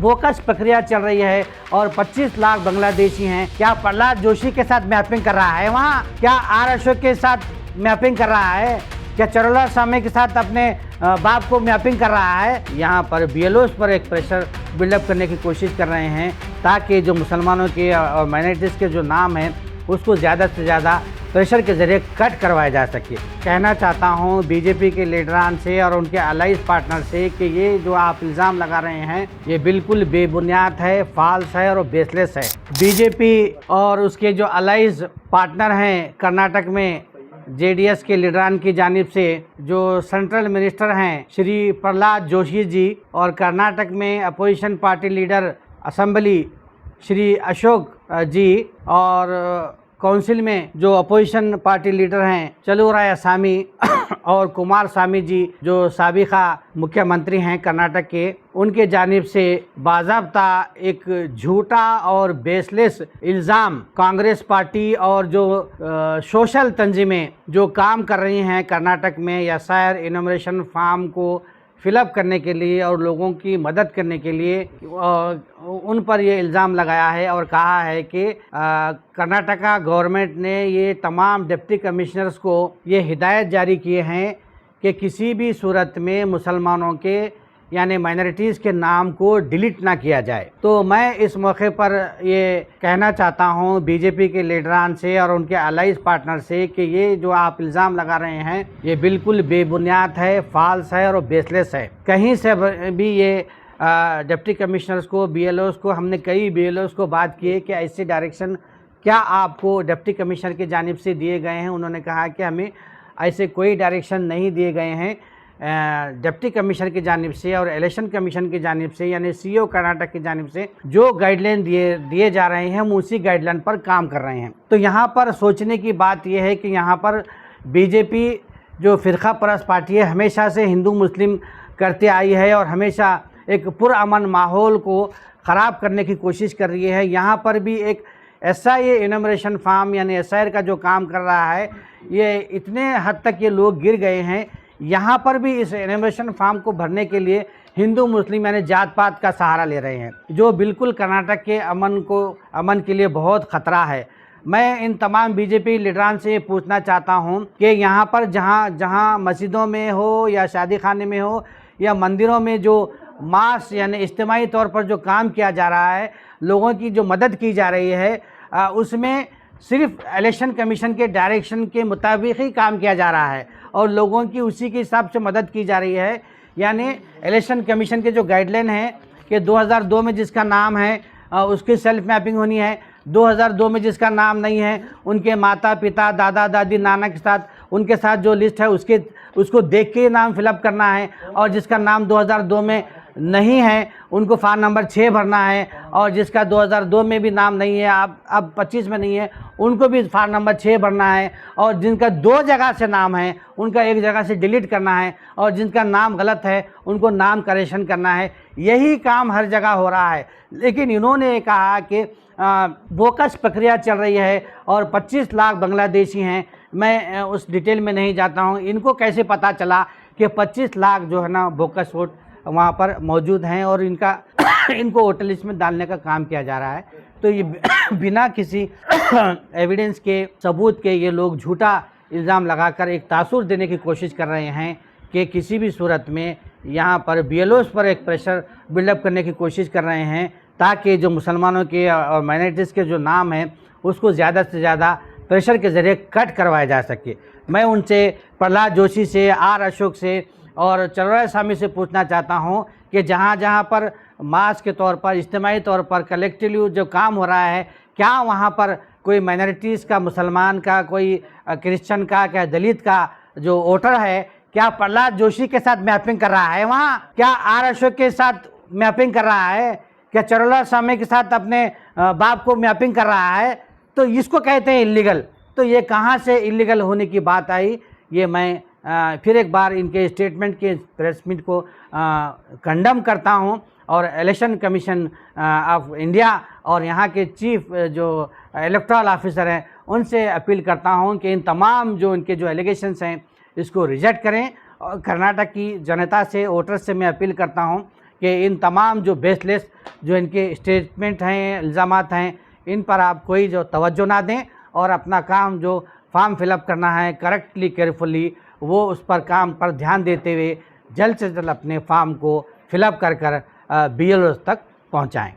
Bogus प्रक्रिया चल रही है और 25 लाख बांग्लादेशी हैं। क्या प्रहलाद जोशी के साथ मैपिंग कर रहा है वहाँ? क्या आर अशोक के साथ मैपिंग कर रहा है? क्या चरुला स्वामी के साथ अपने बाप को मैपिंग कर रहा है? यहाँ पर बीएलओ पर एक प्रेशर बिल्डअप करने की कोशिश कर रहे हैं ताकि जो मुसलमानों के और माइनॉरिटीज़ के जो नाम हैं उसको ज़्यादा से ज़्यादा प्रेशर के ज़रिए कट करवाया जा सके। कहना चाहता हूँ बीजेपी के लीडरान से और उनके अलाइज पार्टनर से कि ये जो आप इल्ज़ाम लगा रहे हैं ये बिल्कुल बेबुनियाद है, फॉल्स है और बेसलेस है। बीजेपी और उसके जो अलाइज पार्टनर हैं कर्नाटक में जेडीएस के लीडरान की जानिब से जो सेंट्रल मिनिस्टर हैं श्री प्रहलाद जोशी जी और कर्नाटक में opposition party leader assembly Shri Ashok ji और काउंसिल में जो अपोजिशन पार्टी लीडर हैं चलुवरायस्वामी और कुमार स्वामी जी जो साबिका मुख्यमंत्री हैं कर्नाटक के, उनके जानिब से बाज़ाब्ता एक झूठा और बेसलेस इल्ज़ाम कांग्रेस पार्टी और जो सोशल तंजीमें जो काम कर रही हैं कर्नाटक में एसआईआर इनॉमिनेशन फॉर्म को फिलअप करने के लिए और लोगों की मदद करने के लिए उन पर ये इल्ज़ाम लगाया है और कहा है कि कर्नाटका गवर्नमेंट ने ये तमाम डिप्टी कमिश्नर्स को ये हिदायत जारी किए हैं कि किसी भी सूरत में मुसलमानों के यानी माइनॉरिटीज़ के नाम को डिलीट ना किया जाए। तो मैं इस मौके पर ये कहना चाहता हूँ बीजेपी के लीडरान से और उनके अलाइज पार्टनर से कि ये जो आप इल्ज़ाम लगा रहे हैं ये बिल्कुल बेबुनियाद है, फॉल्स है और बेसलेस है। कहीं से भी ये डिप्टी कमिश्नर्स को, बीएलओज़ को, हमने कई बीएलओज़ को बात की है कि ऐसे डायरेक्शन क्या आपको डिप्टी कमिश्नर की जानिब से दिए गए हैं? उन्होंने कहा कि हमें ऐसे कोई डायरेक्शन नहीं दिए गए हैं डिप्टी कमिश्नर की जानिब से और इलेक्शन कमीशन की जानिब से यानी सीईओ कर्नाटक की जानिब से जो गाइडलाइन दिए जा रहे हैं हम उसी गाइडलाइन पर काम कर रहे हैं। तो यहाँ पर सोचने की बात यह है कि यहाँ पर बीजेपी जो फ़िरका परस्त पार्टी है हमेशा से हिंदू मुस्लिम करते आई है और हमेशा एक पुरअमन माहौल को ख़राब करने की कोशिश कर रही है। यहाँ पर भी एक एसआईए इनॉमिनेशन फॉर्म यानी एसआईआर का जो काम कर रहा है ये इतने हद तक ये लोग गिर गए हैं। यहाँ पर भी इस इनॉमिनेशन फॉर्म को भरने के लिए हिंदू मुस्लिम यानी जात पात का सहारा ले रहे हैं, जो बिल्कुल कर्नाटक के अमन के लिए बहुत ख़तरा है। मैं इन तमाम बीजेपी लीडरान से ये पूछना चाहता हूँ कि यहाँ पर जहाँ मस्जिदों में हो या शादी खाने में हो या मंदिरों में जो मास यानी इज्तिमाई तौर पर जो काम किया जा रहा है, लोगों की जो मदद की जा रही है, उसमें सिर्फ इलेक्शन कमीशन के डायरेक्शन के मुताबिक ही काम किया जा रहा है और लोगों की उसी के हिसाब से मदद की जा रही है। यानी इलेक्शन कमीशन के जो गाइडलाइन है कि 2002 में जिसका नाम है उसकी सेल्फ मैपिंग होनी है, 2002 में जिसका नाम नहीं है उनके माता पिता दादा दादी नाना के साथ उनके साथ जो लिस्ट है उसको देख के नाम फिलअप करना है और जिसका नाम 2002 में नहीं है उनको फॉर्म नंबर 6 भरना है और जिसका 2002 में भी नाम नहीं है अब 25 में नहीं है उनको भी फॉर्म नंबर 6 भरना है और जिनका 2 जगह से नाम है उनका एक जगह से डिलीट करना है और जिनका नाम गलत है उनको नाम करेक्शन करना है। यही काम हर जगह हो रहा है। लेकिन इन्होंने कहा कि बोकस प्रक्रिया चल रही है और 25 लाख बांग्लादेशी हैं। मैं उस डिटेल में नहीं जाता हूँ। इनको कैसे पता चला कि 25 लाख जो है ना बोकस वोट वहाँ पर मौजूद हैं और इनको वोटर लिस्ट में डालने का काम किया जा रहा है। तो ये बिना किसी एविडेंस के, सबूत के ये लोग झूठा इल्ज़ाम लगाकर एक तासुर देने की कोशिश कर रहे हैं कि किसी भी सूरत में यहाँ पर बीएलओ पर एक प्रेशर बिल्डअप करने की कोशिश कर रहे हैं ताकि जो मुसलमानों के और माइनॉरिटीज़ के जो नाम हैं उसको ज़्यादा से ज़्यादा प्रेशर के ज़रिए कट करवाया जा सके। मैं उनसे प्रहलाद जोशी से, आर अशोक से और चलुवरायस्वामी से पूछना चाहता हूं कि जहां पर मास के तौर पर, इज्तिमाई तौर पर, कलेक्टिवली जो काम हो रहा है, क्या वहां पर कोई माइनॉरिटीज़ का, मुसलमान का, कोई क्रिश्चियन का, क्या दलित का जो वोटर है, क्या प्रहलाद जोशी के साथ मैपिंग कर रहा है वहाँ? क्या आर अशोक के साथ मैपिंग कर रहा है? क्या चलुवरायस्वामी के साथ अपने बाप को मैपिंग कर रहा है? तो इसको कहते हैं इलीगल। तो ये कहाँ से इलीगल होने की बात आई? ये मैं फिर एक बार इनके स्टेटमेंट के प्रेस मीट को कंडम करता हूं और इलेक्शन कमीशन ऑफ इंडिया और यहाँ के चीफ जो इलेक्टोरल ऑफिसर हैं उनसे अपील करता हूं कि इन तमाम जो इनके जो एलिगेशंस हैं इसको रिजेक्ट करें। और कर्नाटक की जनता से, वोटर्स से मैं अपील करता हूं कि इन तमाम जो बेसलेस जो इनके स्टेटमेंट हैं, इल्ज़ामात हैं, इन पर आप कोई जो तवज्जो ना दें और अपना काम जो फॉर्म फिलअप करना है करेक्टली, केयरफुली, वो उस पर काम पर ध्यान देते हुए जल्द से जल्द अपने फॉर्म को फिलअप कर BLO तक पहुँचाएँ।